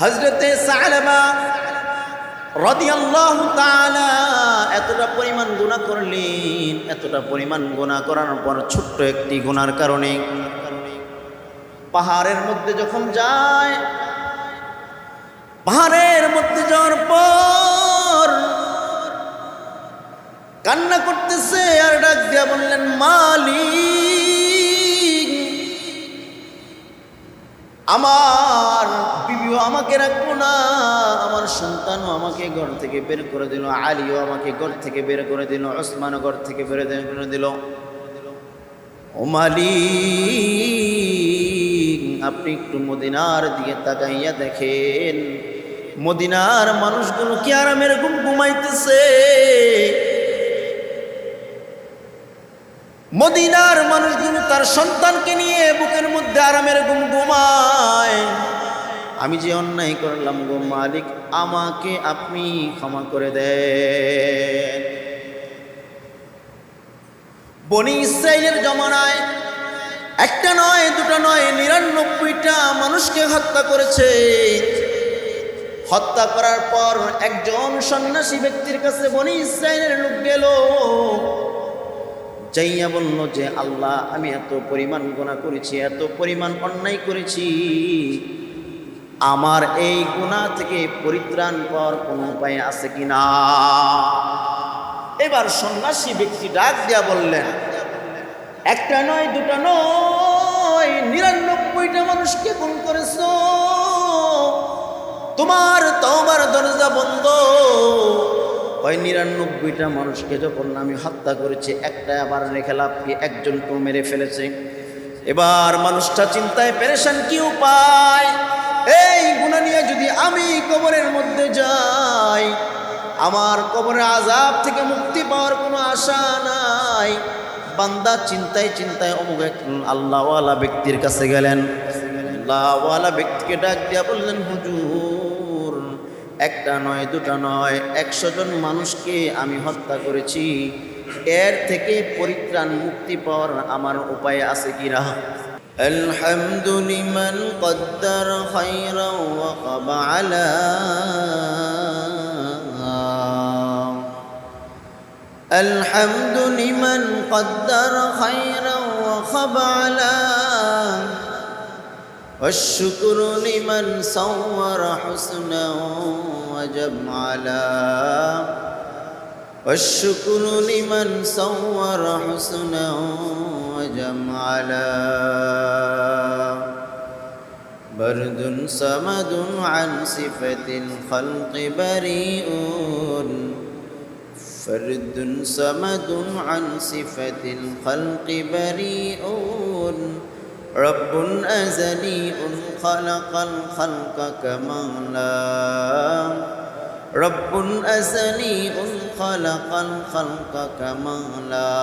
হযরতে সালাবা রাদিয়াল্লাহু তাআলা এতটা পরিমাণ গুনাহ করলেন, এতটা পরিমাণ গুনাহ করার পর ছোট্ট একটি গুনার কারণে পাহাড়ের মধ্যে যখন যায়, পাহাড়ের মধ্যে যাওয়ার পর কান্না করতেছে আর ডাক দিয়া বললেন, মালিক, আমার বিবিও আমাকে রাখবো না, আমার সন্তানও আমাকে ঘর থেকে বের করে দিল, আলীও আমাকে ঘর থেকে বের করে দিল, ওসমানও ঘর থেকে বের করে দিল। ও মালিক, আপনি একটু মদিনার দিকে তাকাইয়া দেখেন, মদিনার মানুষগুলো কি আরামের ঘুম ঘুমাইতেছে? মদিনার মানুষগুলো তার সন্তানকে নিয়ে বুকের মধ্যে আরামের ঘুম ঘুমায়। আমি যে অন্যায় করলাম গো মালিক, আমাকে আপনি ক্ষমা করে দেন। বনি ইসরাইলের জমানায় একটা নয়, দুটো নয়, ৯৯টা মানুষকে হত্যা করেছে। হত্যা করার পর একজন সন্ন্যাসী ব্যক্তির কাছে বনি ইসরাইলের লোক গেল, যাইয়া বলল যে, আল্লাহ, আমি এত পরিমাণ গুনাহ করেছি, এত পরিমাণ অন্যায় করেছি, আমার এই গুনাহ থেকে পরিত্রাণ পাওয়ার কোনো উপায় আছে কিনা? এবার সন্ন্যাসী ব্যক্তি ডাক দিয়া বললেন, একটা নয়, দুটা নয়, ৯৯টা মানুষকে খুন করেছো, তোমার তওবার দরজা বন্ধ। ওই ৯৯টা মানুষকে যখন আমি হত্যা করেছি, একটা আবার রেখে লাভ কি, একজনকেও মেরে ফেলেছে। এবার মানুষটা চিন্তায় পেরেশান, কি উপায়? এই গুনাহ নিয়ে যদি আমি কবরের মধ্যে যাই, আমার কবরের আযাব থেকে মুক্তি পাওয়ার কোনো আশা নাই। বান্দা চিন্তায় চিন্তায় অমুক এক আল্লাহওয়ালা ব্যক্তির কাছে গেলেন। আল্লাহওয়ালা ব্যক্তিকে ডাক দিয়া বললেন, হুজুর, একটা নয়, দুটা নয়, ১০০ জন মানুষকে আমি হত্যা করেছি, এর থেকে পরিত্রাণ মুক্তি পাওয়ার আমার উপায় আছে কিনা? الحمد لمن قدر خيرا وخب على الحمد لمن قدر خيرا وخب على والشكر لمن صور حسنا وجمعلا والشكر لمن صور حسنا وجمعلا برد صمد عن صفة الخلق بريء فرد صمد عن صفة الخلق بريء رب أزلي خلق الخلق كمالا رب أزلي خلق الخلق كمالا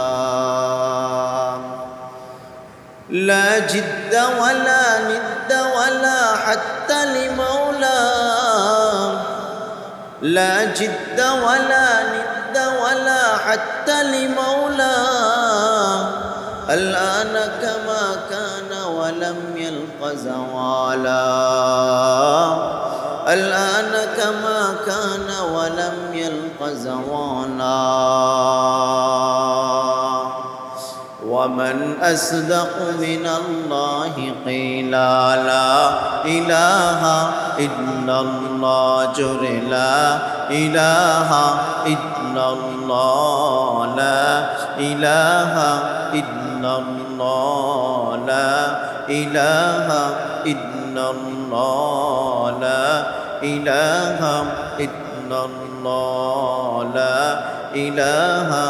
لا جد ولا ند ولا حتى لمولى لا جد ولا ند ولا حتى لمولى الآن كما كان ولم يلق زوالا الآن كما كان ولم يلق زوالا ومن أصدق من الله قيلا لا إله إلا الله جر لا إله إلا الله لا إله إلا الله لا إله إلا الله لا إله إلا الله لا إله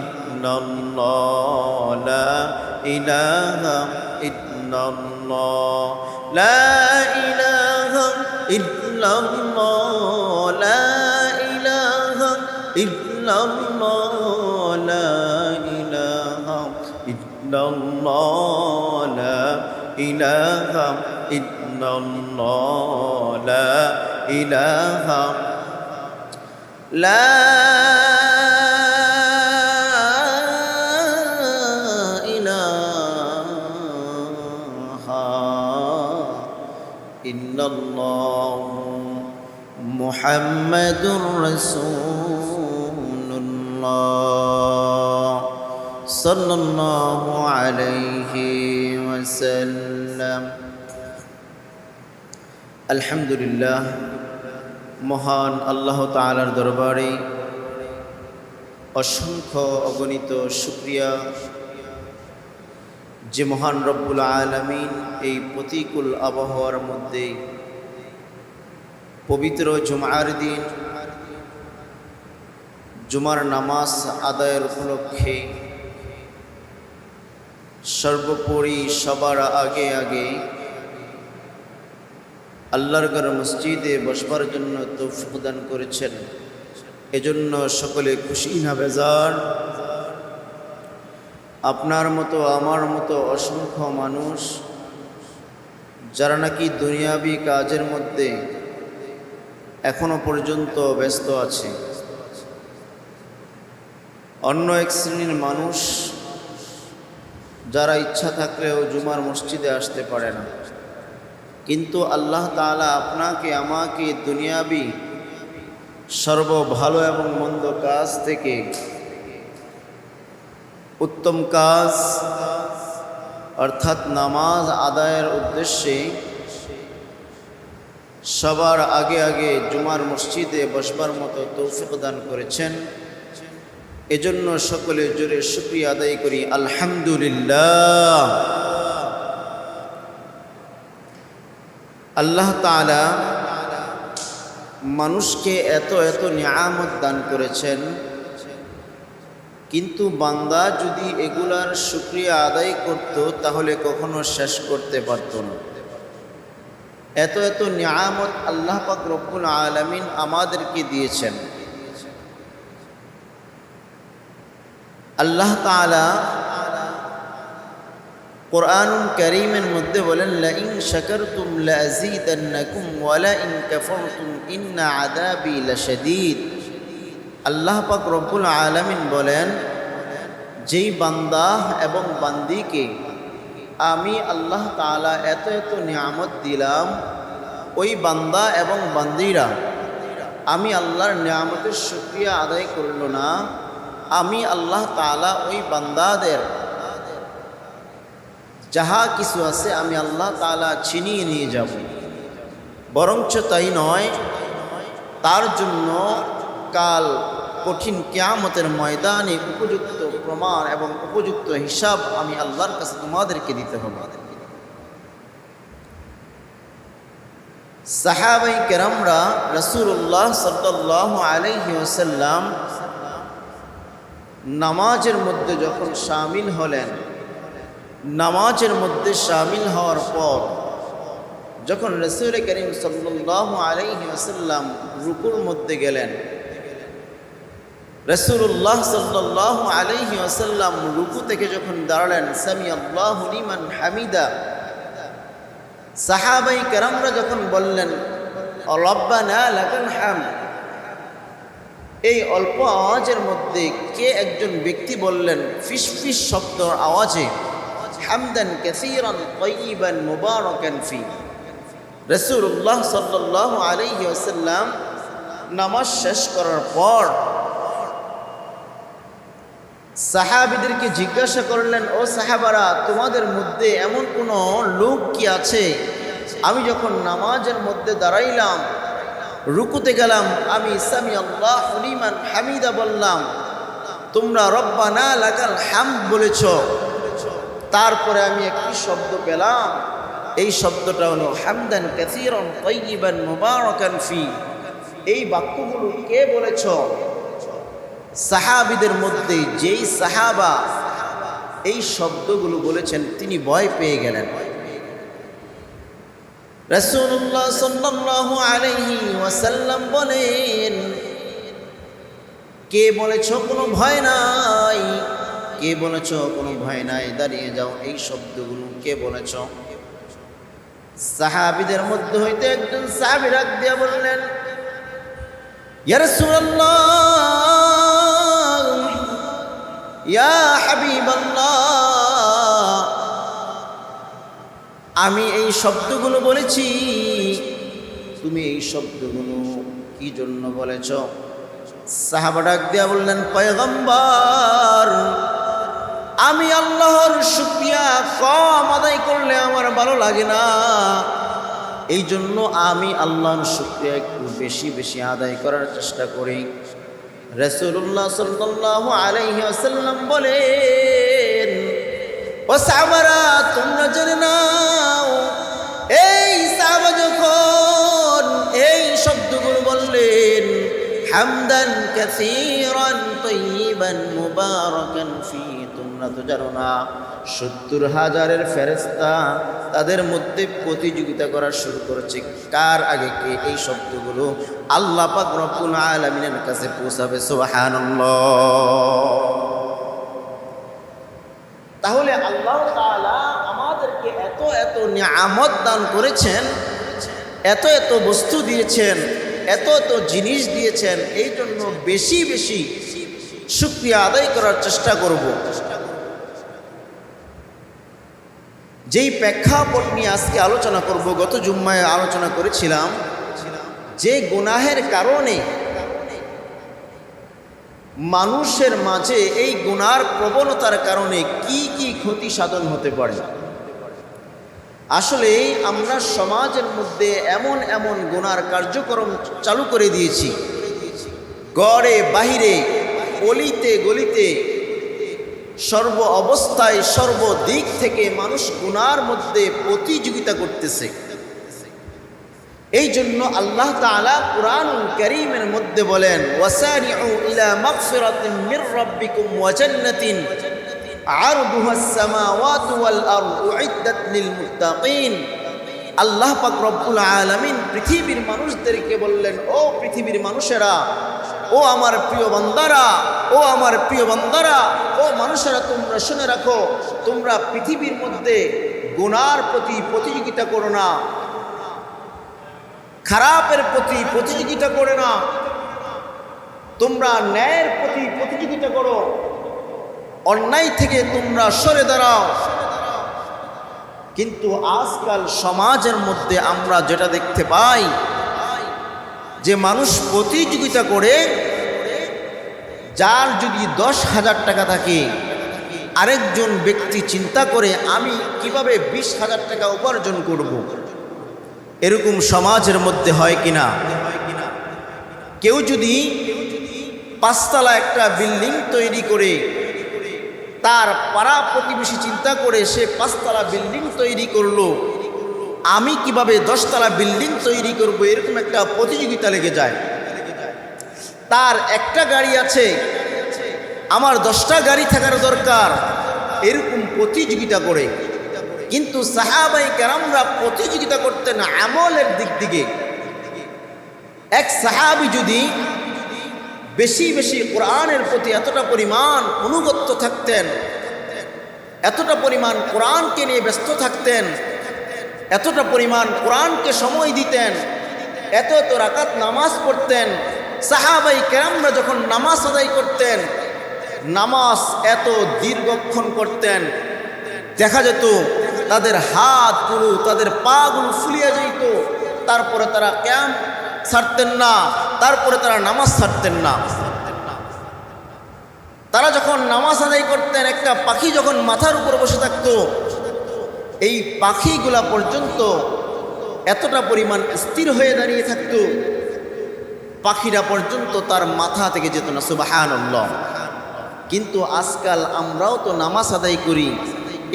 إلا الله لا إله إلا الله لا إله إلا الله لا إله إلا الله لا إله إلا الله لا إله إلا الله لا إله لا إله إلا الله মুহাম্মাদুর রাসূলুল্লাহ সাল্লাল্লাহু আলাইহি ওয়াসাল্লাম। আলহামদুলিল্লাহ, মহান আল্লাহ তাআলার দরবারে অসংখ্য অগণিত শুকরিয়া যে মহান রব্বুল আলামিন এই প্রতিকূল আবহাওয়ার মধ্যে পবিত্র জুমার দিন জুমার নামাজ আদায়ের উপলক্ষে সর্বোপরি সবার আগে আল্লাহর ঘর মসজিদে বসবার জন্য তৌফিক দান করেছেন। এজন্য সকলে খুশি না বেজার। আপনার মতো আমার মতো অসংখ্য মানুষ যারা নাকি দুনিয়াবি কাজের মধ্যে এখনো পর্যন্ত ব্যস্ত আছে, অন্য এক শ্রেণীর মানুষ যারা ইচ্ছা থাকলেও জুমার মসজিদে আসতে পারে না। কিন্তু আল্লাহ তাআলা আপনাকে আমাকে দুনিয়াবি সর্ব ভালো এবং মন্দ কাজ থেকে উত্তম কাজ অর্থাৎ নামাজ আদায়ের উদ্দেশ্যে সবার আগে জুমার মসজিদে বসবার মতো তৌফিক দান করেছেন। এজন্য সকলে জোরে শুকরিয়া আদায় করি আলহামদুলিল্লাহ। আল্লাহ তাআলা মানুষকে এত নিয়ামত দান করেছেন, কিন্তু বান্দা যদি এগুলার শুকরিয়া আদায় করত তাহলে কখনো শেষ করতে পারত না। এত নিয়ামত আল্লাহ পাক রব্বুল আলামিন আমাদেরকে দিয়েছেন। আল্লাহ তাআলা কুরআনুল কারীমের মধ্যে বলেন, লাইন শাকারতুম লাযীদান্নাকুম ওয়া লাইন কাফারতুম ইন্না আযাবি লাশাদীদ। আল্লাহ পাক রব্বুল আলামিন বলেন, যেই বান্দা এবং বান্দিকে আমি আল্লাহ তাআলা এত নিয়ামত দিলাম, ওই বান্দা এবং বান্দিরা আমি আল্লাহর নিয়ামতের শুকরিয়া আদায় করল না, আমি আল্লাহ তাআলা ওই বান্দাদের যাহা কিছু আছে আমি আল্লাহ তাআলা ছিনিয়ে নিয়ে যাব। বরঞ্চ তাই নয়, তার জন্য কাল কঠিন কিয়ামতের ময়দানে উপযুক্ত প্রমাণ এবং উপযুক্ত হিসাব আমি আল্লাহর কাছে তোমাদেরকে দিতে হবে। সাহাবায়ে কেরামরা রাসূলুল্লাহ সাল্লাল্লাহু আলাইহি ওয়াসাল্লাম নামাজের মধ্যে যখন শামিল হলেন, নামাজের মধ্যে শামিল হওয়ার পর যখন রাসূল করিম সাল্লাল্লাহু আলাইহি ওয়াসাল্লাম রুকুর মধ্যে গেলেন, রাসূলুল্লাহ সাল্লাল্লাহু আলাইহি ওয়াসাল্লাম রুকু থেকে যখন দাঁড়ালেন, সামিআল্লাহু লিমান হামিদা, সাহাবায়ে কেরামরা যখন বললেন রব্বানা লাকাল হামদ, এই অল্প আওয়াজের মধ্যে কে একজন ব্যক্তি বললেন ফিসফিস শব্দের আওয়াজে, হামদান কাসীরান তাইয়িবান মুবারাকান ফি। রাসূলুল্লাহ সাল্লাল্লাহু আলাইহি ওয়াসাল্লাম নামাজ শেষ করার পর সাহাবীদেরকে জিজ্ঞাসা করলেন, ও সাহাবারা, তোমাদের মধ্যে এমন কোনো লোক কি আছে, আমি যখন নামাজের মধ্যে দাঁড়াইলাম, রুকুতে গেলাম, আমি সামিআল্লাহু লিমান হামিদা বললাম, তোমরা রব্বানা লাকাল হামদ বলেছ, তারপরে আমি একটি শব্দ পেলাম, এই শব্দটা হলো হামদান কাসীরান তাইয়িবান মুবারাকান ফি। এই বাক্যগুলো কে বলেছ? সাহাবীদের মধ্যে যেই সাহাবা এই শব্দগুলো বলেছেন তিনি ভয় পেয়ে গেলেন। রাসূলুল্লাহ সাল্লাল্লাহু আলাইহি ওয়াসাল্লাম বলেন, কে বলেছ কোনো ভয় নাই, কে বলেছ কোনো ভয় নাই, দাঁড়িয়ে যাও, এই শব্দগুলো কে বলেছ? সাহাবীদের মধ্যে হইতে একজন সাহাবী ডাক দিয়া বললেন, ইয়া রাসূলুল্লাহ, ইয়া হাবিবাল্লাহ, আমি এই শব্দগুলো বলেছি, তুমি এই শব্দগুলো কি কি জন্য বলেছ? সাহাবা ডাক দিয়া বললেন, পয়গম্বর, আমি আল্লাহর শুকরিয়া কম আদায় করলে আমার ভালো লাগে না, এই জন্য আমি আল্লাহর শুকরিয়া একটু বেশি বেশি আদায় করার চেষ্টা করি। রাসূলুল্লাহ সাল্লাল্লাহু আলাইহি ওয়াসাল্লাম বলেন, ও সাহাবারা, তোমরা জেনে নাও, এই সাহাবা যখন এই শব্দগুলো বললেন, হামদান কাসীরান তাইয়িবান মুবারাকান ফি, তোমরা তো জানো না 70,000 ফেরেশতা তাদের মধ্যে প্রতিযোগিতা করা শুরু করেছে, কার আগে কে এই শব্দগুলো আল্লাহ পাক রব্বুল আলামিনের কাছে পৌঁছাবে। সুবহানাল্লাহ। তাহলে আল্লাহ তাআলা আমাদেরকে এত এত নিয়ামত দান করেছেন, এত এত বস্তু দিয়েছেন, এত এত জিনিস দিয়েছেন, এই জন্য বেশি বেশি শুকরিয়া আদায় করার চেষ্টা করব। যেই প্রেক্ষাপট নিয়ে আজকে আলোচনা করব, গত জুম্মায় আলোচনা করেছিলাম যে গুনাহের কারণে মানুষের মাঝে, এই গুনার প্রবণতার কারণে কি কি ক্ষতি সাধন হতে পারে। আসলে আমরা সমাজের মধ্যে এমন এমন গুনার কার্যক্রম চালু করে দিয়েছি, গড়ে বাহিরে, অলিতে গলিতে, সর্ব অবস্থায় সর্বদিক থেকে মানুষ গুনার মধ্যে প্রতিযোগিতা করতেছে। এই জন্য আল্লাহ তাআলা কুরআনুল কারীমের মধ্যে বলেন, ওয়াসারিউ ইলা মাগফিরাতিন মির রাব্বিকুম ওয়া জান্নাতিন আরদুহাস সামাওয়াতু ওয়াল আরদু উইদ্দাত লিল মুত্তাকিন। আল্লাহ পাক রব্বুল আলামিন পৃথিবীর মানুষদেরকে বললেন, ও পৃথিবীর মানুষেরা, ও আমার প্রিয় বান্দারা, ও আমার প্রিয় বান্দারা, ও মানুষেরা, তোমরা শুনে রাখো, তোমরা পৃথিবীর মধ্যে গুনার প্রতি প্রতিযোগিতা করো না, খারাপের প্রতি প্রতিযোগিতা করো না, তোমরা ন্যায়ের প্রতি প্রতিযোগিতা করো, অন্যায় থেকে তোমরা সরে দাঁড়াও। কিন্তু আজকাল সমাজের মধ্যে আমরা যেটা দেখতে পাই, যে মানুষ প্রতিযোগিতা করে, যার যদি 10,000 টাকা থাকে, আরেকজন ব্যক্তি চিন্তা করে আমি কিভাবে 20,000 টাকা উপার্জন করব। এরকম সমাজের মধ্যে হয় কিনা? কেউ যদি 5 তলা একটা বিল্ডিং তৈরি করে, তার পাড়া প্রতিবেশী চিন্তা করে সে 5 তলা বিল্ডিং তৈরি করলো, আমি কিভাবে 10 তলা বিল্ডিং তৈরি করব, এরকম একটা প্রতিযোগিতা লেগে যায়। তার একটা গাড়ি আছে, আমার 10টা গাড়ি থাকার দরকার, এরকম প্রতিযোগিতা করে। কিন্তু সাহাবায়ে কেরামরা প্রতিযোগিতা করতেন আমলের দিক থেকে। এক সাহাবী যদি বেশি বেশি কোরআনের প্রতি এতটা পরিমাণ অনুগত থাকতেন, এতটা পরিমাণ কোরআনকে নিয়ে ব্যস্ত থাকতেন, এতটা পরিমাণ কোরআনকে সময় দিতেন, এত এত রাকাত নামাজ পড়তেন, সাহাবায়ে কেরামরা যখন নামাজ আদায় করতেন, নামাজ এত দীর্ঘক্ষণ করতেন, দেখা যেত তাদের হাতগুলো, তাদের পাগুলো ফুলিয়ে যেত, তারপরে তারা কিয়াম ছাড়তেন না, তারপরে তারা নামাজ ছাড়তেন না। তারা যখন নামাজ আদায় করতেন, একটা পাখি যখন মাথার উপর বসে থাকতো, এই পাখিগুলা পর্যন্ত এতটা পরিমাণ স্থির হয়ে দাঁড়িয়ে থাকতো, পাখিরা পর্যন্ত তার মাথা থেকে যেত না। সুবহানাল্লাহ। কিন্তু আজকাল আমরাও তো নামাজ আদায় করি,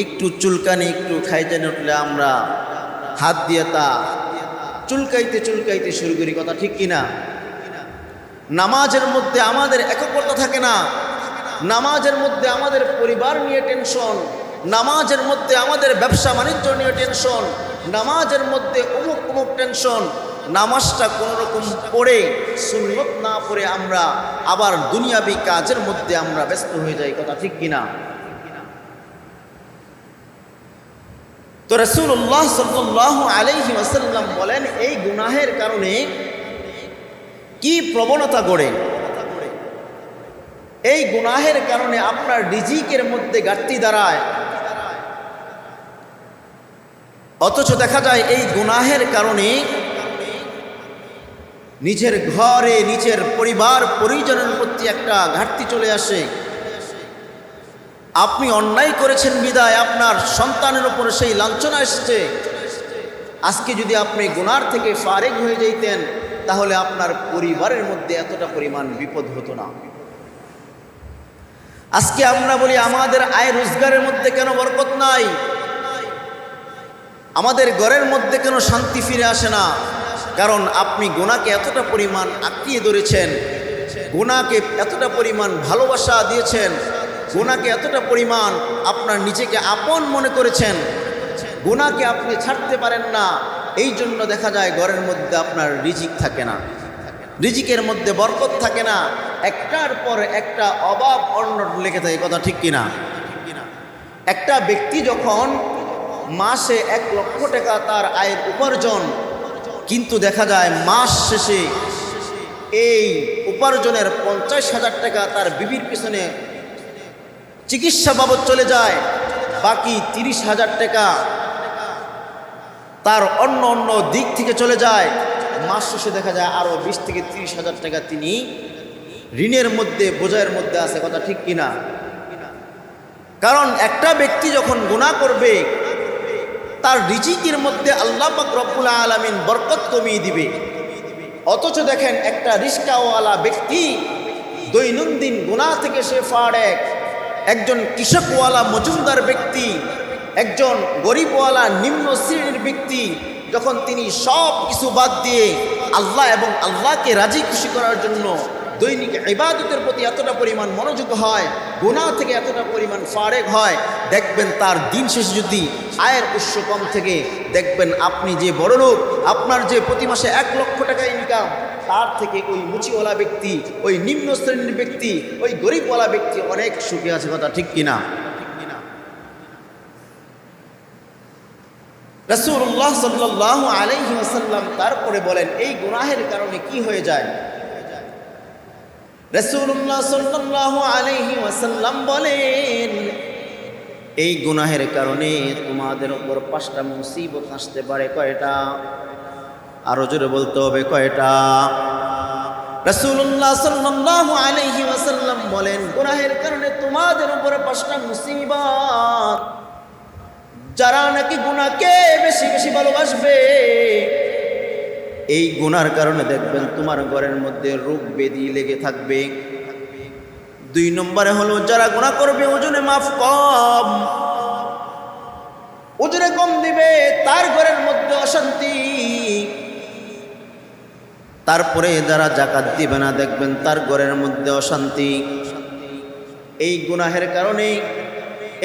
একটু চুলকানি, একটু খাইজানি উঠলে আমরা হাত দিয়ে তা চুলকাইতে চুলকাইতে শুরু করি, কথা ঠিক কিনা? নামাজের মধ্যে আমাদের একগ্রতা থাকে না, নামাজের মধ্যে আমাদের পরিবার নিয়ে টেনশন, নামাজের মধ্যে আমাদের ব্যবসা বাণিজ্য নিয়ে টেনশন, নামাজের মধ্যে অমুক অমুক টেনশন। নামাজটা কোনো রকম পড়ে, সুন্নত না পড়ে আমরা আবার দুনিয়াবি কাজের মধ্যে আমরা ব্যস্ত হয়ে যাই, কথা ঠিক কিনা? তো রাসূলুল্লাহ সাল্লাল্লাহু আলাইহি ওয়াসাল্লাম বলেন, এই গুনাহের কারণে কি প্রবণতা গড়ে? এই গুনাহের কারণে আপনার রিজিকের মধ্যে ঘাটতি দাঁড়ায়। অথচ দেখা যায় এই গুনাহের কারণে নিজের ঘরে নিজের পরিবার পরিজনের প্রতি একটা ঘাটতি চলে আসে। আপনি অন্যায় করেছেন বিদায় আপনার সন্তানের উপর সেই লাঞ্ছনা এসেছে। আজকে যদি আপনি গুনার থেকে ফারেক হয়ে যাইতেন তাহলে আপনার পরিবারের মধ্যে এতটা পরিমাণ বিপদ হতো না। আজকে আমরা বলি আমাদের আয় রোজগারের মধ্যে কেন বরকত নাই, আমাদের ঘরের মধ্যে কেন শান্তি ফিরে আসে না? কারণ আপনি গুনাহকে এতটা পরিমাণ আঁকড়িয়ে ধরেছেন, গুনাহকে এতটা পরিমাণ ভালোবাসা দিয়েছেন, গুনাহকে এতটা পরিমাণ আপনার নিজেকে আপন মনে করেছেন, গুনাহকে আপনি ছাড়তে পারেন না। এই জন্য দেখা যায় ঘরের মধ্যে আপনার রিজিক থাকে না, রিজিকের মধ্যে বরকত থাকে না, একটার পর একটা অভাব অনটন লেগে থাকে। কথা ঠিক কিনা? একটা ব্যক্তি যখন মাসে 1 লক্ষ টাকা তার আয়ের উপার্জন, কিন্তু দেখা যায় মাস শেষে এই উপার্জনের 50,000 টাকা তার বিবির পিছনে চিকিৎসা বাবদ চলে যায়, বাকি 30,000 টাকা তার অন্য অন্য দিক থেকে চলে যায়। মাস শেষে দেখা যায় আরও 20 থেকে 30,000 টাকা তিনি ঋণের মধ্যে বোঝার মধ্যে আছে। কথা ঠিক কিনা? কারণ একটা ব্যক্তি যখন গুনাহ করবে তার রিজিকের মধ্যে আল্লাহ পাক রব্বুল আলামিন বরকত কমিয়ে দিবে। অথচ দেখেন একটা রিস্কাওয়ালা ব্যক্তি দৈনন্দিন গুনাহ থেকে সে ফারেক, একজন কৃষকওয়ালা মজুমদার ব্যক্তি, একজন গরিবওয়ালা নিম্ন শ্রেণীর ব্যক্তি যখন তিনি সব কিছু বাদ দিয়ে আল্লাহ এবং আল্লাহকে রাজি খুশি করার জন্য দৈনিক ইবাদতের প্রতি এতটা পরিমাণ মনোযোগ হয়, গুনাহ থেকে এতটা পরিমাণ ফারেক হয়, দেখবেন তার দিন শেষে যদি আয়ের উৎস কম থেকে দেখবেন আপনি যে বড় লোক, আপনার যে প্রতি মাসে 1 লক্ষ টাকা ইনকাম, তার থেকে ওই মুচিওয়ালা ব্যক্তি, ওই নিম্ন শ্রেণীর ব্যক্তি, ওই গরিবওয়ালা ব্যক্তি অনেক সুখে আছে। কথা ঠিক কিনা? রাসূলুল্লাহ সাল্লাল্লাহু আলাইহি ওয়াসাল্লাম তারপরে বলেন এই গুনাহের কারণে কি হয়ে যায়। রাসূলুল্লাহ সাল্লাল্লাহু আলাইহি ওয়াসাল্লাম বলেন এই গুনাহের কারণে তোমাদের উপর 5টা মুসিবত আসতে পারে। কয়টা? আরো জোরে বলতে হবে, কয়টা? রাসূলুল্লাহ সাল্লাল্লাহু আলাইহি ওয়াসাল্লাম বলেন গুনাহের কারণে তোমাদের উপর 5টা মুসিবত। যারা নাকি গুনাহকে বেশি বেশি ভালোবাসবে, এই গুনার কারণে দেখবেন তোমার ঘরের মধ্যে রোগ ব্যাধি লেগে থাকবে। 2 নম্বরে হলো যারা গুনাহ করবে ওজনে মাফ কম, ওজনে কম দিবে, তার ঘরের মধ্যে অশান্তি। তারপরে যারা যাকাত দিবে না দেখবেন তার ঘরের মধ্যে অশান্তি। এই গুনাহের কারণে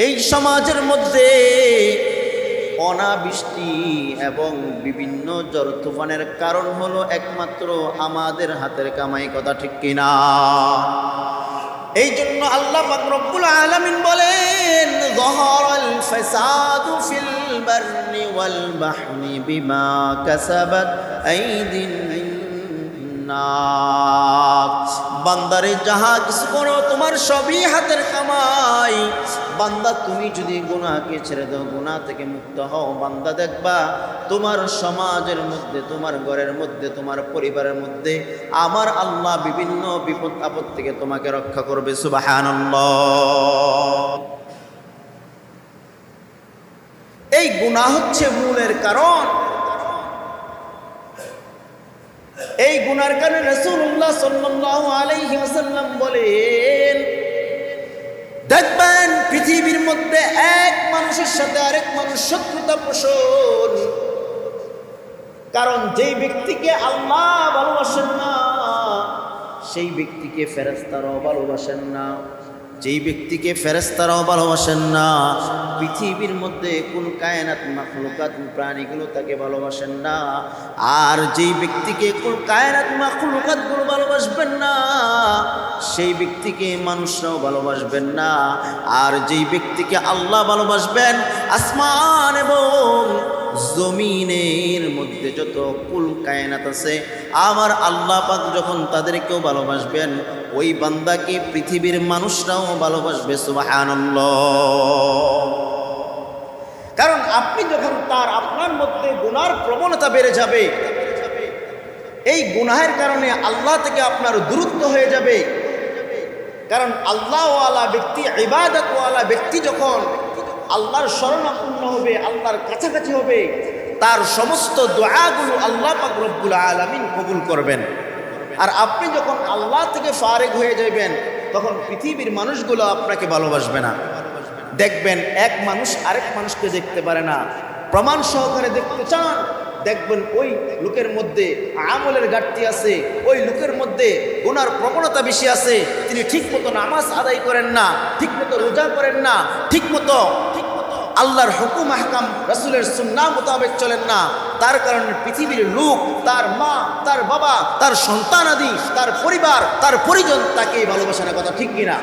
এই সমাজের মধ্যে অনাবৃষ্টি এবং বিভিন্ন ঝড় তুফানের কারণ হলো একমাত্র আমাদের হাতের কামাই। কথা ঠিক কিনা? এই জন্য আল্লাহ পাক রব্বুল আলামিন বলেন যাহারাল ফাসাদু ফিল বাররি ওয়াল বাহরি বিমা কাসাবাত আইদিন নাস। বান্দারে যাহা কিছু করো তোমার সবই হাতের কামাই। বান্দা তুমি যদি গুনাহকে ছেড়ে দাও, গুনাহ থেকে মুক্ত হও, বান্দা দেখবা তোমার সমাজের মধ্যে, তোমার ঘরের মধ্যে, তোমার পরিবারের মধ্যে আমার আল্লাহ বিভিন্ন বিপদ আপদ থেকে তোমাকে রক্ষা করবে। সুবহানাল্লাহ। এই গুনাহ হচ্ছে মূলের কারণ। এই গুনার কারণে রাসূলুল্লাহ সাল্লাল্লাহু আলাইহি ওয়াসাল্লাম বলেন দেখবেন পৃথিবীর মধ্যে এক মানুষের সাথে আরেক মানুষ শত্রুতা পোষণ। কারণ যেই ব্যক্তিকে আল্লাহ ভালোবাসেন না সেই ব্যক্তিকে ফেরেশতারাও ভালোবাসেন না, যেই ব্যক্তিকে ফেরেশতারাও ভালোবাসেন না, পৃথিবীর মধ্যে কোন কায়নাত মাখলুকাত প্রাণীগুলো তাকে ভালোবাসেন না। আর যেই ব্যক্তিকে কোন কায়নাত মাখলুকাতগুলো ভালোবাসবেন না সেই ব্যক্তিকে মানুষরাও ভালোবাসবেন না। আর যেই ব্যক্তিকে আল্লাহ ভালোবাসবেন, আসমান এবং জমিনের মধ্যে যত কুল কায়নাত আছে আমার আল্লাহ পাক যখন তাদেরকেও ভালোবাসবেন, ওই বান্দাকে পৃথিবীর মানুষরাও ভালোবাসবে। সুবহানাল্লাহ। কারণ আপনি যখন আপনার মধ্যে গুনার প্রবণতা বেড়ে যাবে, এই গুনাহের কারণে আল্লাহ থেকে আপনার দূরত্ব হয়ে যাবে। কারণ আল্লাহওয়ালা ব্যক্তি, ইবাদতওয়ালা ব্যক্তি যখন আল্লাহর শরণাপন্ন হবে, আল্লাহর কাছাকাছি হবে, তার সমস্ত দোয়াগুলো আল্লাহ পাক রব্বুল আলামিন কবুল করবেন। আর আপনি যখন আল্লাহ থেকে ফারেগ হয়ে যাবেন, তখন পৃথিবীর মানুষগুলো আপনাকে ভালোবাসবে না। দেখবেন এক মানুষ আরেক মানুষকে দেখতে পারে না, প্রমাণ সহকারে দেখতে চান, দেখবেন ওই লোকের মধ্যে আমলের ঘাটতি আছে, ওই লোকের মধ্যে গুনার প্রবণতা বেশি আছে, তিনি ঠিক মতো নামাজ আদায় করেন না, ঠিক মতো রোজা করেন না, ঠিক মতো আল্লাহর হুকুম আহকাম রাসূলের সুন্নাহ মোতাবেক চলেন না। তার কারণে পৃথিবীর লোক, তার মা, তার বাবা, তার সন্তান আদি, তার পরিবার, তার পরিজন তাকে ভালোবাসে না। কথা ঠিক কিনা?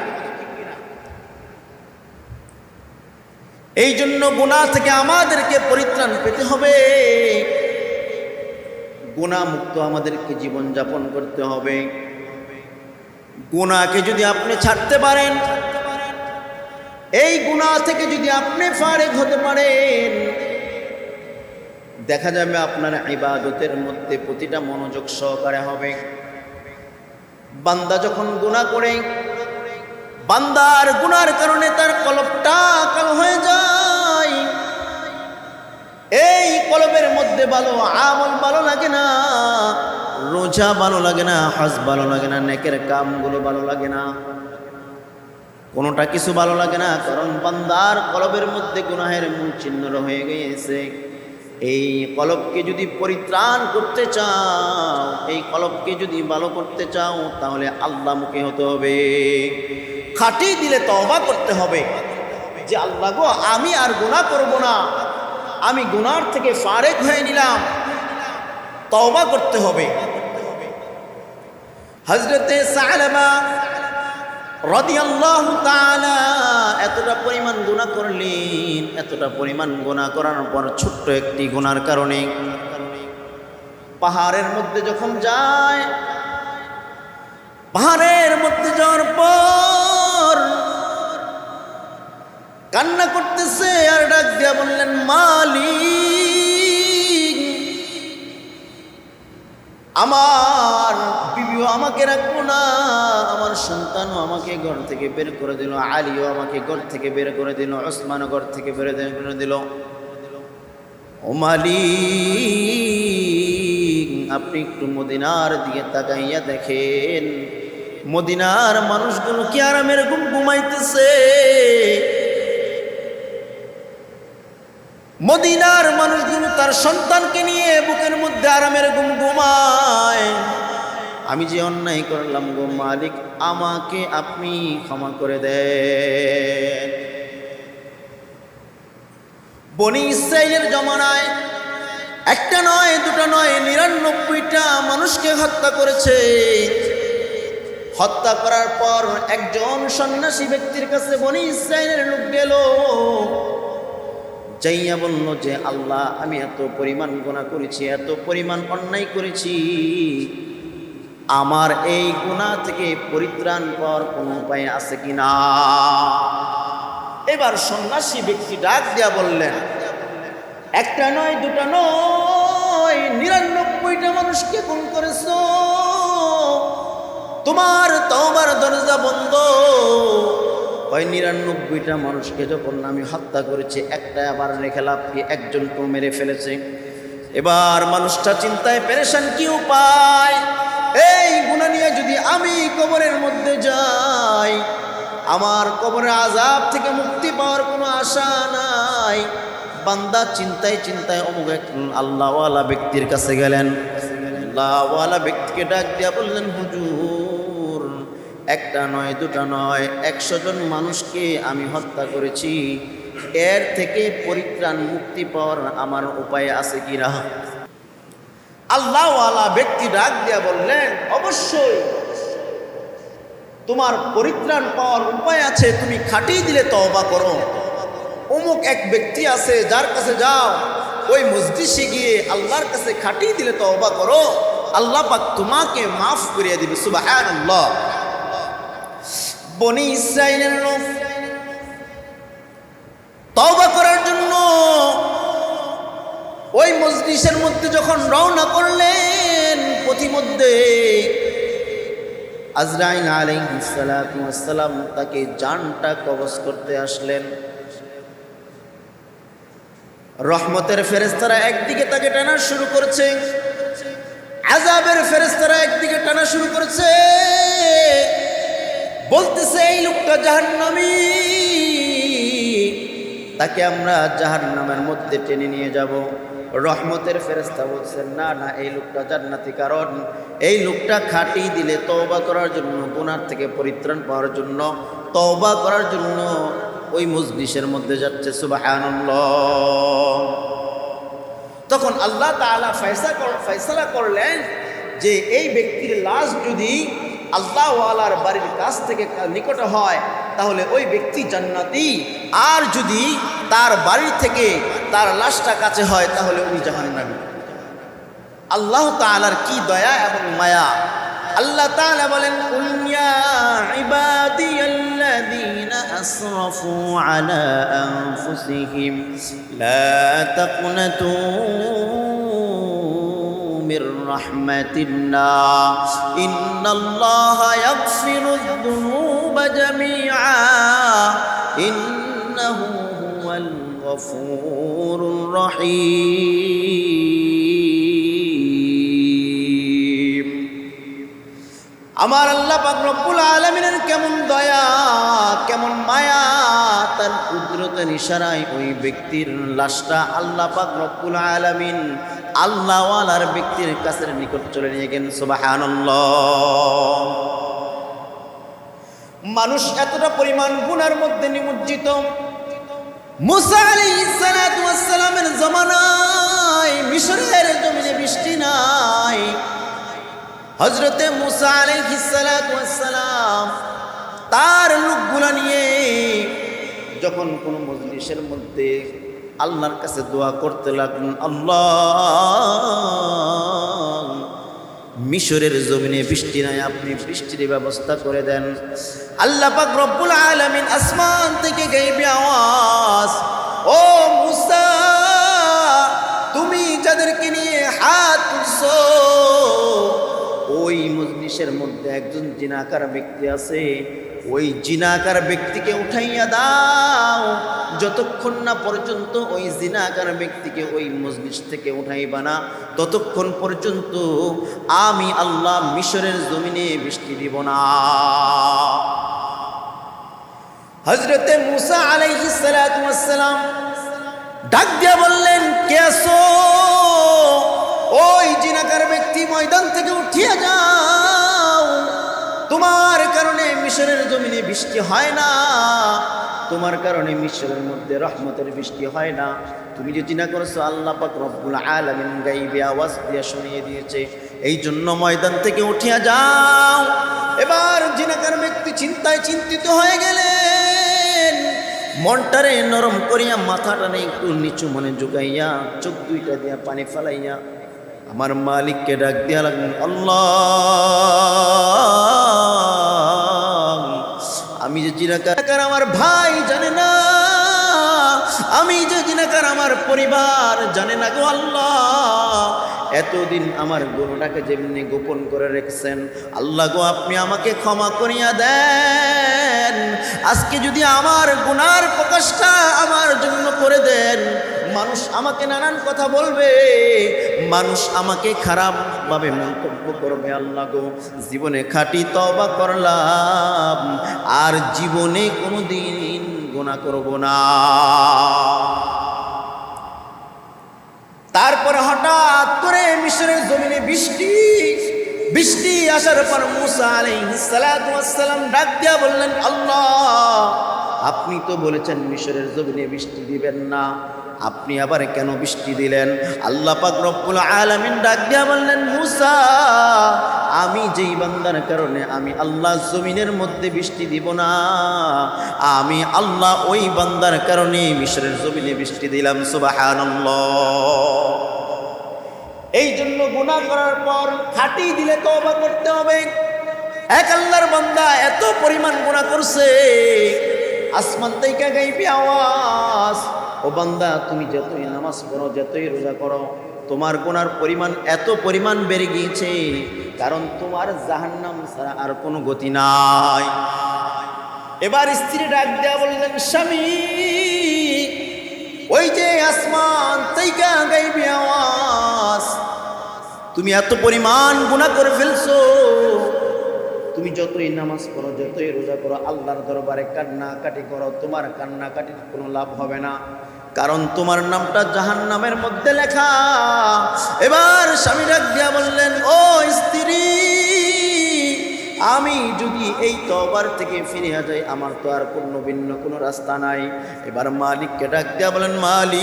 এই জন্য গুনাহ থেকে আমাদেরকে পরিত্রাণ পেতে হবে, গুনাহ মুক্ত আমাদেরকে জীবন যাপন করতে হবে। গুনাহকে যদি আপনি ছাড়তে পারেন, এই গুনাহ থেকে যদি আপনি ফারেগ হতে পারেন, দেখা যাবে আপনার ইবাদতের মধ্যে প্রতিটা মনোযোগ সহকারে হবে। বান্দা যখন গুনাহ করে, বান্দার গুনার কারণে তার কলবটা কালো হয়ে যায়। এই কলবের মধ্যে ভালো আমল ভালো লাগে না, রোজা ভালো লাগে না, হজ ভালো লাগে না, নেকের কামগুলো ভালো লাগে না, কোনোটা কিছু ভালো লাগে না। কারণ বান্দার কলবের মধ্যে গুনাহের মূল চিহ্ন হয়ে গিয়েছে। এই কলবকে যদি পরিত্রাণ করতে চাও, এই কলবকে যদি ভালো করতে চাও, তাহলে আল্লাহমুখী হতে হবে। খাঁটি দিলে তওবা করতে হবে যে আল্লাহ গো, আমি আর গুনাহ করব না, আমি গুনার থেকে ফারেক হয়ে নিলাম। তওবা করতে হবে। হযরতে সালাবা রাদিয়াল্লাহু তাআলা এতটা পরিমাণ গুনাহ করলেন, এতটা পরিমাণ গুনাহ করার পর ছোট্ট একটি গুনার কারণে পাহাড়ের মধ্যে যখন যায়, পাহাড়ের মধ্যে যাওয়ার পর কান্না করতেছে আর ডাক দিয়া বললেন, মালিক, আমার বিবিও আমাকে রাখলো না, আমার সন্তানও আমাকে ঘর থেকে বের করে দিল, আলীও আমাকে ঘর থেকে বের করে দিল, ওসমানও ঘর থেকে বের করে দিল। ও মালিক, আপনি একটু মদিনার দিকে তাকাইয়া দেখেন, মদিনার মানুষগুলো কি আরামের ঘুম ঘুমাইতেছে? মদিনার মানুষগুলো তার সন্তানকে নিয়ে বুকের মধ্যে আরামের ঘুম ঘুমায়। আমি যে অন্যায় করলাম গো মালিক, আমাকে আপনি ক্ষমা করে দেন। বনি ইসরাইলের জমানায় একটা নয়, দুটা নয়, ৯৯টা মানুষকে হত্যা করেছে। হত্যা করার পর একজন সন্ন্যাসী ব্যক্তির কাছে বনি ইসরাইলের লোক গেল, যাইয়া বলল যে আল্লাহ, আমি এত পরিমাণ গুনাহ করেছি, এত পরিমাণ অন্যায় করেছি, আমার এই গুনাহ থেকে পরিত্রাণ পাওয়ার কোনো উপায় আছে কিনা? এবার সন্ন্যাসী ব্যক্তি ডাক দিয়া বললেন, একটা নয়, দুটা নয়, ৯৯টা মানুষকে খুন করেছো, তোমার তওবার দরজা বন্ধ। ওই ৯৯টা মানুষকে যখন আমি হত্যা করেছি, একটা আবার রেখে লাভ কি, একজনকেও মেরে ফেলেছে। এবার মানুষটা চিন্তায় পেরেশান, কি উপায়? এই গুনাহ নিয়ে যদি আমি কবরের মধ্যে যাই, আমার কবরের আযাব থেকে মুক্তি পাওয়ার কোনো আশা নাই। বান্দা চিন্তায় চিন্তায় অমুক এক আল্লাহওয়ালা ব্যক্তির কাছে গেলেন। আল্লাহওয়ালা ব্যক্তিকে ডাক দিয়া বললেন, হুজুর, একটা নয়, দুটা নয়, ১০০ জন মানুষকে আমি হত্যা করেছি, এর থেকে পরিত্রাণ মুক্তি পাওয়ার আমার উপায় আছে কিনা? আল্লাহওয়ালা ব্যক্তি ডাক দিয়া বললেন, অবশ্যই তোমার পরিত্রাণ পাওয়ার উপায় আছে, তুমি খাঁটি দিলে তওবা করো। অমুক এক ব্যক্তি আছে, যার কাছে যাও, ওই মজলিসে গিয়ে আল্লাহর কাছে খাঁটি দিলে তওবা করো, আল্লাহ পাক তোমাকে মাফ করিয়ে দিবে। সুবহানাল্লাহ। বনি ইসরাইলের লোক তওবা করার জন্য ওই মজলিসের মধ্যে যখন রওনা করলেন, পথিমধ্যে আজরাইল আলাইহিস সালাতু ওয়াস সালাম তাকে জানটা কবজ করতে আসলেন। রহমতের ফেরেশতারা একদিকে তাকে টানা শুরু করেছে, আযাবের ফেরেশতারা একদিকে টানা শুরু করেছে, বলতেছে এই লোকটা জাহান্নামী, তাকে আমরা জাহান্নামের মধ্যে টেনে নিয়ে যাব। রহমতের ফেরেশতা বলছেন না না, এই লোকটা জান্নাতি, কারণ এই লোকটা খাঁটি দিলে তওবা করার জন্য, গুনাহ থেকে পরিত্রাণ পাওয়ার জন্য, তওবা করার জন্য ওই মজলিসের মধ্যে যাচ্ছে। সুবহানাল্লাহ। তখন আল্লাহ তাআলা ফয়সালা করলেন যে এই ব্যক্তির লাশ যদি আল্লাহ ওয়ালার বাড়ির কাছ থেকে নিকটে হয় তাহলে ওই ব্যক্তি জান্নাতি, আর যদি তার বাড়ি থেকে তার লাশটা কাছে হয় তাহলে উনি জাহান্নামী। আল্লাহ তাআলার কি দয়া এবং মায়া! আল্লাহ তাআলা বলেন, কুল ইয়া ইবাদিয়াল্লাযীনা আসরাফু আলা আনফুসিহিম লা তাকনাতু মির রাহমাতিল্লাহ ইন্নাল্লাহা ইয়াগফিরুয যুনুবা জামিআ ইন্নাহু হুয়াল গফুরুর রহিম। আমার আল্লাহ পাক রব্বুল আলামিনের কেমন দয়া, কেমন মায়া! তার কুদরতের ইশারায় ওই ব্যক্তির লাশটা আল্লাহ পাক রব্বুল আলামিন আল্লাহ ওয়ালার ব্যক্তির কাছে নিকট চলে নিয়ে গেলেন। সুবহানাল্লাহ। মানুষ এতটা পরিমাণ গুনার মধ্যে নিমজ্জিত, মুসা আলাইহিস সালাতু ওয়াস সালামের জামানায় মিশরের জমিনে বৃষ্টি নাই। হযরতে মুসা আলাইহিস সালাতু ওয়াস সালাম তার লোকগুলা নিয়ে যখন কোন মজলিসের মধ্যে আল্লাহর কাছে দোয়া করতে লাগলেন, আল্লাহ মিশরের জমিনে বৃষ্টি নাই, আপনি বৃষ্টির ব্যবস্থা করে দেন। আল্লাহ পাক রব্বুল আলামিন আসমান থেকে গাইবে আওয়াজ, ও মুসা, তুমি যাদেরকে নিয়ে হাত তুলছো ওই মজলিসের মধ্যে একজন জিনাকার ব্যক্তি আছে, ওই জিনাকার ব্যক্তিকে উঠাইয়া দাও। যতক্ষণ না পর্যন্ত ওই জিনাকার ব্যক্তিকে ওই মজলিস থেকে উঠাইবা না, ততক্ষণ পর্যন্ত আমি আল্লাহ মিশরের জমিনে বৃষ্টি দিব না। হযরতে মুসা আলাইহিস সালাতু ওয়াস সালাম ডাক দিয়া বললেন, কে আছো? ওই জিনাকার ব্যক্তি ময়দান থেকে উঠিয়া যাও, তোমার কারণে মিশরের জমিনে বৃষ্টি হয় না, তোমার কারণে মিশরের মধ্যে রহমতের বৃষ্টি হয় না। তুমি যে জিনা করছো আল্লাহ পাক রব্বুল আলামিন গাইবে আওয়াজ দিয়ে শুনিয়ে দিয়েছে, এই জন্য ময়দান থেকে উঠিয়া যাও। এবার জিনাকার ব্যক্তি চিন্তিত হয়ে গেলেন, মনটারে নরম করিয়া মাথাটারে একটু নিচু মনে ঝুঁকাইয়া চোখ দুইটা দিয়া পানি ফেলাইয়া আমার মালিককে ডাক দিয়া লাগলেন, আল্লাহ, আমি যে জিনাকার আমার ভাই জানে না, আমি যে জিনাকার আমার পরিবার জানে না গো আল্লাহ। এতদিন আমার গুনাহটাকে যেমনি গোপন করে রেখেছেন, আল্লাহ গো আপনি আমাকে ক্ষমা করিয়া দেন। আজকে যদি আমার গুনার প্রকাশটা আমার জন্য করে দেন, মানুষ আমাকে নানান কথা বলবে, মানুষ আমাকে খারাপভাবে মন্তব্য করবে। আল্লাহ গো, জীবনে খাঁটি তওবা করলাম, আর জীবনে কোনোদিন গুনাহ করব না। তারপরে হঠাৎ করে মিশরের জমিনে বৃষ্টি আসার পর মুসা আলাইহিস সালাতু ওয়াস সালাম ডাক দিয়া বললেন, আল্লাহ, আপনি তো বলেছেন মিশরের জমিনে বৃষ্টি দিবেন না, আপনি আবার কেন বৃষ্টি দিলেন? আল্লাহ পাক রব্বুল আলামিন ডাক দিয়া বললেন, মুসা, আমি যেই বান্দার কারণে আমি আল্লাহ জমিনের মধ্যে বৃষ্টি দিব না, আমি আল্লাহ ওই বান্দার কারণে মিশরের জমিনে বৃষ্টি দিলাম। সুবহানাল্লাহ। এই জন্য গুনাহ করার পর খাঁটি দিলে তওবা করতে হবে। এক আল্লাহর বান্দা এত পরিমাণ গুনাহ করছে, আসমান থেকে গাইবে আওয়াজ, ও বান্দা, তুমি যতই নামাজ পড়ো, যতই রোজা করো, তোমার গুনার পরিমাণ এত পরিমাণ বেড়ে গিয়েছে, কারণ তোমার জাহান্নাম ছাড়া আর কোনো গতি নাই। এবার স্ত্রী ডাক দেয়া বললেন, স্বামী, ওই যে আসমান থেকে গাইবি আওয়াজ, তুমি এত পরিমাণ গুনাহ করে ফেলছো, তুমি যতই নামাজ পড়ো, যতই রোজা করো, আল্লাহর দরবারে কান্নাকাটি করো, তোমার কান্নাকাটির কোনো লাভ হবে না, কারণ তোমার নামটা জাহান্নামের মধ্যে লেখা। এবার স্বামী ডাক দিয়া বললেন, ও স্ত্রী, আমি যদি এই তওবার থেকে ফিরে যাই, আমার তো আর কোনো ভিন্ন কোনো রাস্তা নাই। এবার মালিককে ডাক দিয়া বলেন, মালিক,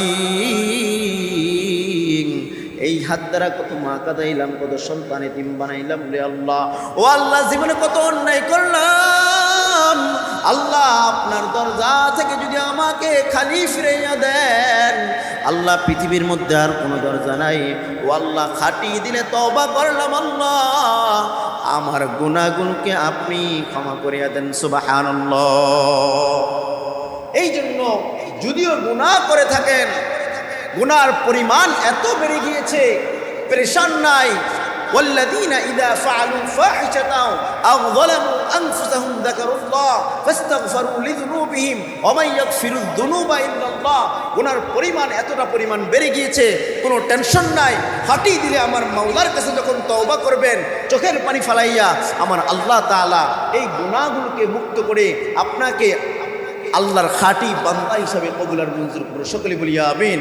এই হাত দ্বারা কত মা কাঁদাইলাম, কত সন্তান এতিম বানাইলাম রে আল্লাহ। ও আল্লাহ, জীবনে কত অন্যায় করলাম, আল্লাহ আপনার দরজা থেকে যদি আমাকে খালি ফিরাইয়া দেন, আল্লাহ পৃথিবীর মধ্যে আর কোনো দরজা নাই। ও আল্লাহ, খাটি দিলে তওবা করলাম, আল্লাহ আমার গুনাহগুলোকে আপনি ক্ষমা করিয়া দেন। সুবহানাল্লাহ। এই জন্য যদিও গুনাহ করে থাকেন, গুনার পরিমাণ এত বেড়ে গিয়েছে, পেরেশান নাই। والذين إذا فعلوا فاحشة أو ظلموا أنفسهم ذكروا الله فاستغفروا لذنوبهم ومن يغفر الذنوب إلا الله। গুনার পরিমাণ এতটা পরিমাণ বেড়ে গিয়েছে, কোনো টেনশন নাই। হাঁটি দিলে আমার মাওলার কাছে যখন তওবা করবেন, চোখের পানি ফালাইয়া আমার আল্লাহ তাআলা এই গুনাহগুলোকে মুক্ত করে আপনাকে আল্লাহর খাঁটি বান্দা হিসাবে কবুল আর মঞ্জুর করে। সকলে বলি আমিন।